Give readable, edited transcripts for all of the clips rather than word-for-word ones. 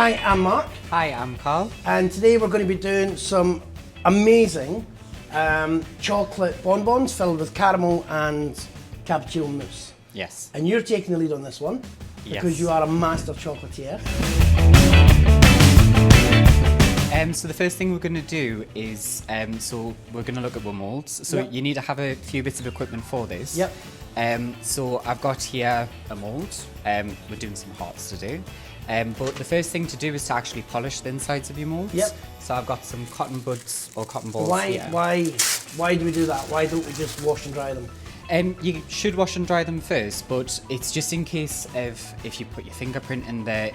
Hi, I'm Mark. Hi, I'm Karl. And today we're going to be doing some amazing chocolate bonbons filled with caramel and cappuccino mousse. Yes. And you're taking the lead on this one because you are a master chocolatier. So the first thing we're going to do is, so we're going to look at the molds. So you need to have a few bits of equipment for this. Yep. So I've got here a mold. We're doing some hearts today. But the first thing to do is to actually polish the insides of your molds. Yep. So I've got some cotton buds or cotton balls here. Why do we do that? Why don't we just wash and dry them? You should wash and dry them first, but it's just in case of if you put your fingerprint in there,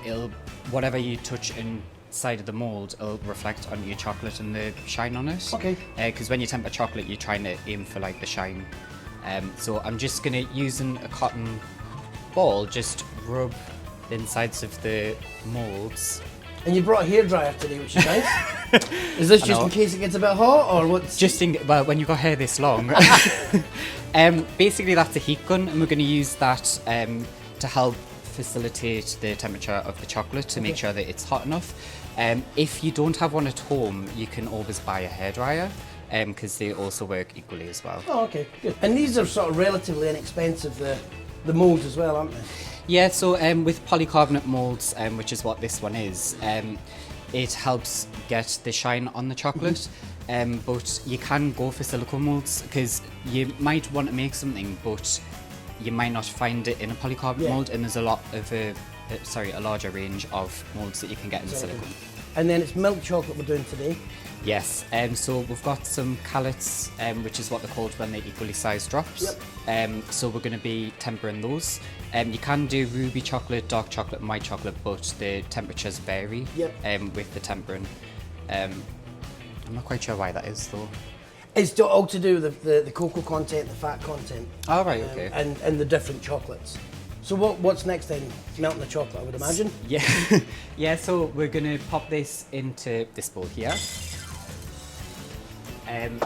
whatever you touch inside of the mold, it'll reflect on your chocolate and the shine on it. Okay. Because when you temper chocolate, you're trying to aim for like the shine. So I'm just gonna using a cotton ball, just rub the insides of the molds. And you brought a hairdryer today, which is nice. Is this just in case it gets a bit hot, or what's? Well, when you've got hair this long. Basically, that's a heat gun, and we're going to use that to help facilitate the temperature of the chocolate to make sure that it's hot enough. If you don't have one at home, you can always buy a hairdryer, because they also work equally as well. Oh, okay, good. And these are sort of relatively inexpensive, the molds as well, aren't they? Yeah, so with polycarbonate molds, which is what this one is, it helps get the shine on the chocolate. But you can go for silicone molds because you might want to make something, but you might not find it in a polycarbonate mold, and there's a larger range of molds that you can get in silicone. And then it's milk chocolate we're doing today. Yes, so we've got some callets, which is what they're called when they're equally sized drops. Yep. So we're going to be tempering those. You can do ruby chocolate, dark chocolate, and white chocolate, but the temperatures vary with the tempering. I'm not quite sure why that is though. It's all to do with the cocoa content, the fat content. Oh, right, okay. And the different chocolates. So what's next then? Melting the chocolate, I would imagine? Yeah, yeah, so we're going to pop this into this bowl here. And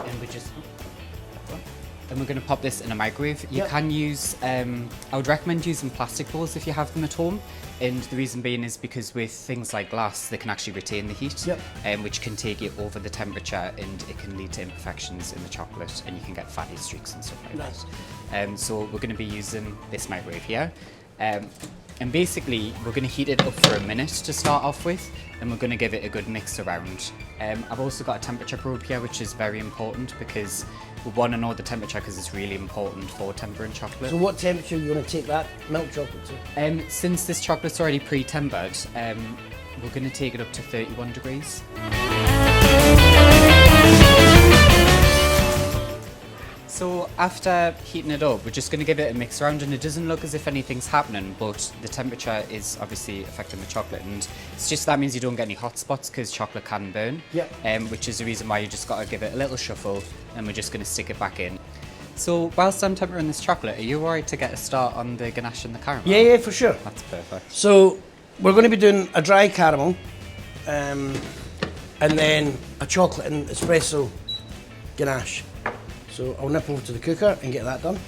we're going to pop this in a microwave. You can use, I would recommend using plastic bowls if you have them at home. And the reason being is because with things like glass, they can actually retain the heat, which can take it over the temperature, and it can lead to imperfections in the chocolate, and you can get fatty streaks and stuff like that. So we're going to be using this microwave here. And basically, we're going to heat it up for a minute to start off with, and we're going to give it a good mix around. I've also got a temperature probe here, which is very important because we want to know the temperature because it's really important for tempering chocolate. So what temperature are you going to take that milk chocolate to? Since this chocolate's already pre-tempered, we're going to take it up to 31 degrees. So after heating it up, we're just going to give it a mix around, and it doesn't look as if anything's happening, but the temperature is obviously affecting the chocolate, and it's just that means you don't get any hot spots because chocolate can burn, which is the reason why you just got to give it a little shuffle, and we're just going to stick it back in. So whilst I'm tempering this chocolate, are you alright to get a start on the ganache and the caramel? Yeah, for sure. That's perfect. So we're going to be doing a dry caramel, and then a chocolate and espresso ganache. So I'll nip over to the cooker and get that done.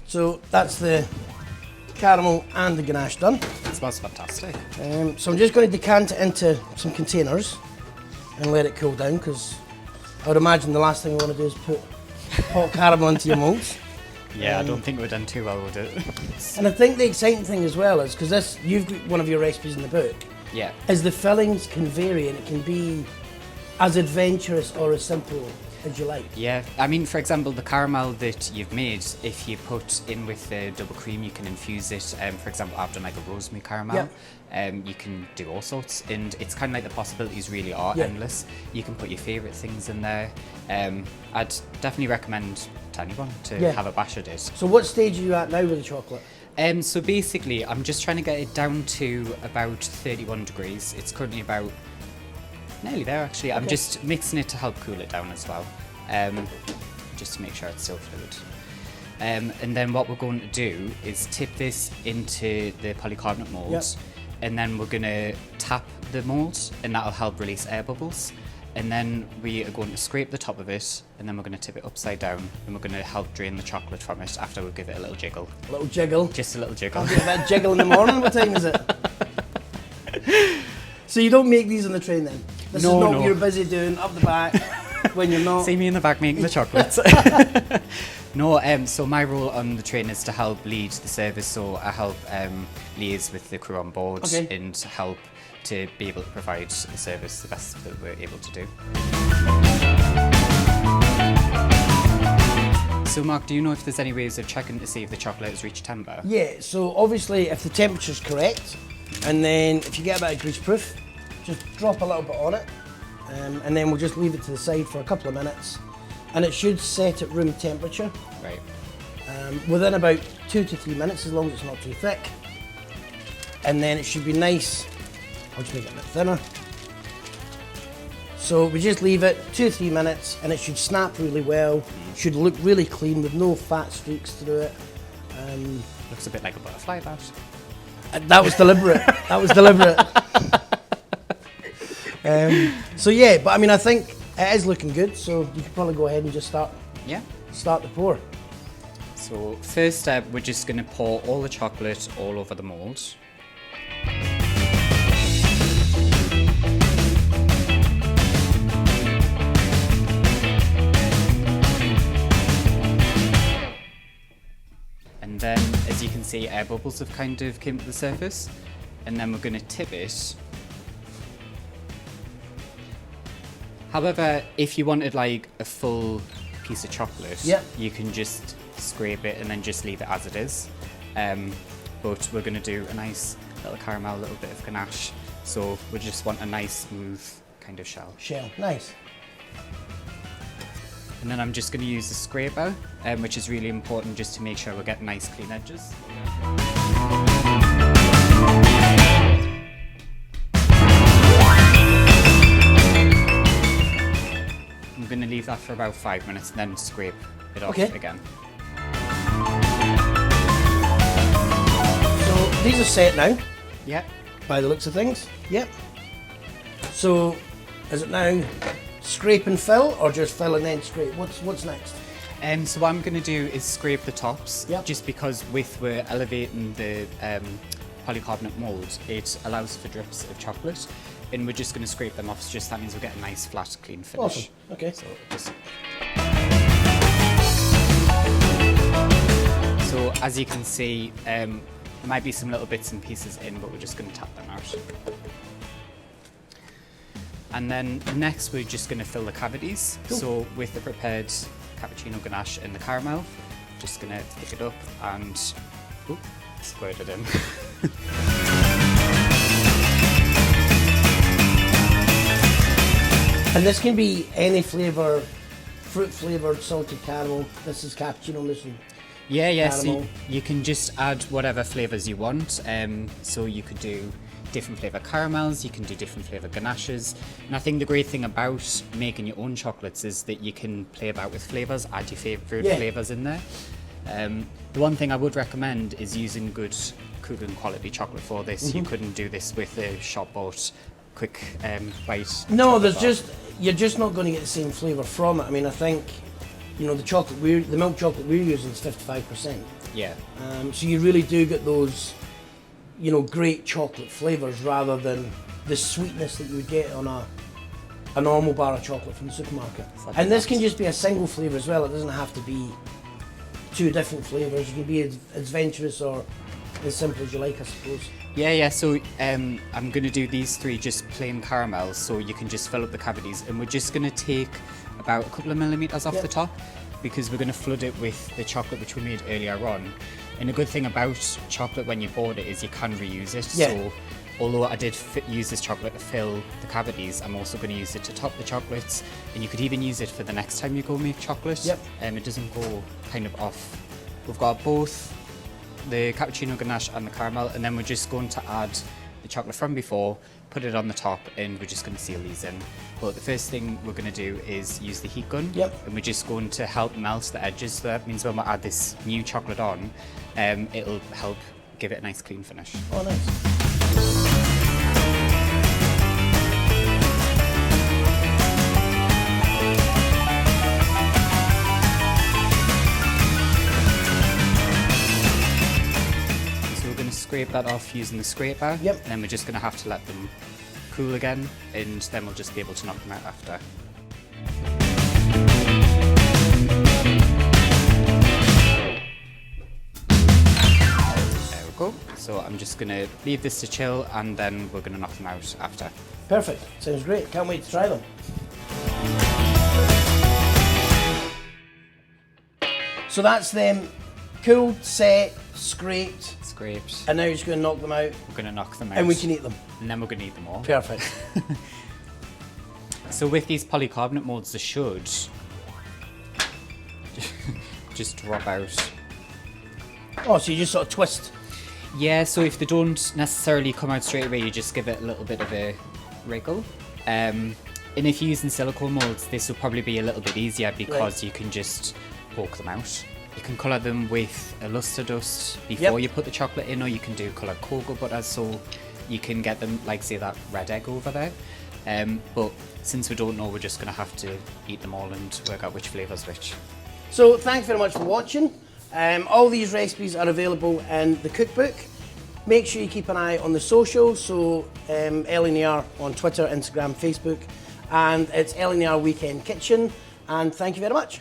So that's the caramel and the ganache done. It smells fantastic. So I'm just going to decant it into some containers and let it cool down, because I would imagine the last thing you want to do is put hot caramel into your molds. Yeah, I don't think we've done too well with it. And I think the exciting thing as well is, because you've got one of your recipes in the book, is the fillings can vary, and it can be as adventurous or as simple as you like. Yeah, I mean, for example, the caramel that you've made, if you put in with the double cream, you can infuse it. For example, I've done like a rosemary caramel. You can do all sorts, and it's kind of like the possibilities really are endless. You can put your favourite things in there. I'd definitely recommend to anyone to have a bash at it. So what stage are you at now with the chocolate? So basically, I'm just trying to get it down to about 31 degrees. It's currently about nearly there, actually. I'm just mixing it to help cool it down as well, just to make sure it's still fluid. And then what we're going to do is tip this into the polycarbonate mould, and then we're going to tap the mould, and that'll help release air bubbles. And then we are going to scrape the top of it, and then we're going to tip it upside down, and we're going to help drain the chocolate from it after we give it a little jiggle. A little jiggle? Just a little jiggle. I'll get that jiggle in the morning. What time is it? So you don't make these on the train then? This is not what you're busy doing up the back when you're not... See me in the back making the chocolates. No, so my role on the train is to help lead the service, so I help liaise with the crew on board and help to be able to provide the service the best that we're able to do. So Mark, do you know if there's any ways of checking to see if the chocolate has reached temper? Yeah, so obviously if the temperature's correct, and then if you get a bit of grease proof, just drop a little bit on it, and then we'll just leave it to the side for a couple of minutes, and it should set at room temperature. Right. Within about 2 to 3 minutes, as long as it's not too thick. And then it should be nice. I'll just make it a bit thinner. So we just leave it 2 or 3 minutes, and it should snap really well. Should look really clean with no fat streaks through it. Looks a bit like a butterfly, that. That was deliberate. That was deliberate. So yeah, but I mean, I think it is looking good. So you could probably go ahead and just start the pour. So first step, we're just going to pour all the chocolate all over the mould. And then, as you can see, air bubbles have kind of came to the surface. And then we're going to tip it. However, if you wanted like a full piece of chocolate, you can just scrape it and then just leave it as it is. But we're going to do a nice little caramel, a little bit of ganache. So we just want a nice smooth kind of shell. Nice. And then I'm just going to use the scraper, which is really important just to make sure we get nice clean edges. I'm going to leave that for about 5 minutes and then scrape it off again. So these are set now. Yeah. By the looks of things. Yep. So is it now scrape and fill, or just fill and then scrape? What's next? So what I'm going to do is scrape the tops, Yep. just because we're elevating the polycarbonate mould, it allows for drips of chocolate, and we're just going to scrape them off. So just that means we'll get a nice flat, clean finish. Awesome. Okay. So as you can see, there might be some little bits and pieces in, but we're just going to tap them out. And then next we're just going to fill the cavities. Cool. So with the prepared cappuccino ganache and the caramel, just going to pick it up and squirt it in. And this can be any flavour, fruit flavoured, salted caramel. This is cappuccino, this is Yeah, caramel. so you can just add whatever flavours you want. So you could do different flavour caramels, you can do different flavour ganaches. And I think the great thing about making your own chocolates is that you can play about with flavours, add your favourite flavours in there. The one thing I would recommend is using good cooking quality chocolate for this. You couldn't do this with a shop bought quick bite. No, you're just not going to get the same flavour from it. I mean, I think, you know, the milk chocolate we're using is 55%. Yeah. So you really do get those, you know, great chocolate flavours rather than the sweetness that you would get on a normal bar of chocolate from the supermarket. And this can just be a single flavour as well. It doesn't have to be 2 different flavours. You can be as adventurous or as simple as you like, I suppose. Yeah, so I'm going to do these 3 just plain caramels, so you can just fill up the cavities, and we're just going to take about a couple of millimetres off the top, because we're going to flood it with the chocolate which we made earlier on. And a good thing about chocolate when you board it is you can reuse it. So although I did use this chocolate to fill the cavities, I'm also going to use it to top the chocolates, and you could even use it for the next time you go make chocolate. It doesn't go kind of off. We've got both the cappuccino ganache and the caramel, and then we're just going to add the chocolate from before, put it on the top, and we're just going to seal these in. But the first thing we're going to do is use the heat gun, and we're just going to help melt the edges. So that means when we add this new chocolate on, it'll help give it a nice clean finish. Oh, nice. Scrape that off using the scraper, and then we're just going to have to let them cool again, and then we'll just be able to knock them out after. There we go. So I'm just going to leave this to chill, and then we're going to knock them out after. Perfect. Sounds great. Can't wait to try them. So that's them cooled, set, scraped, and now you're just going to knock them out. We're going to knock them out. And we can eat them. And then we're going to eat them all. Perfect. So with these polycarbonate molds, they should just drop out. Oh, so you just sort of twist? Yeah, so if they don't necessarily come out straight away, you just give it a little bit of a wriggle. And if you're using silicone molds, this will probably be a little bit easier because you can just poke them out. You can colour them with a luster dust before you put the chocolate in, or you can do coloured cocoa butter, so you can get them, like say that red egg over there. But since we don't know, we're just going to have to eat them all and work out which flavour's which. So thanks very much for watching. All these recipes are available in the cookbook. Make sure you keep an eye on the socials, so LNER on Twitter, Instagram, Facebook, and it's LNER Weekend Kitchen, and thank you very much.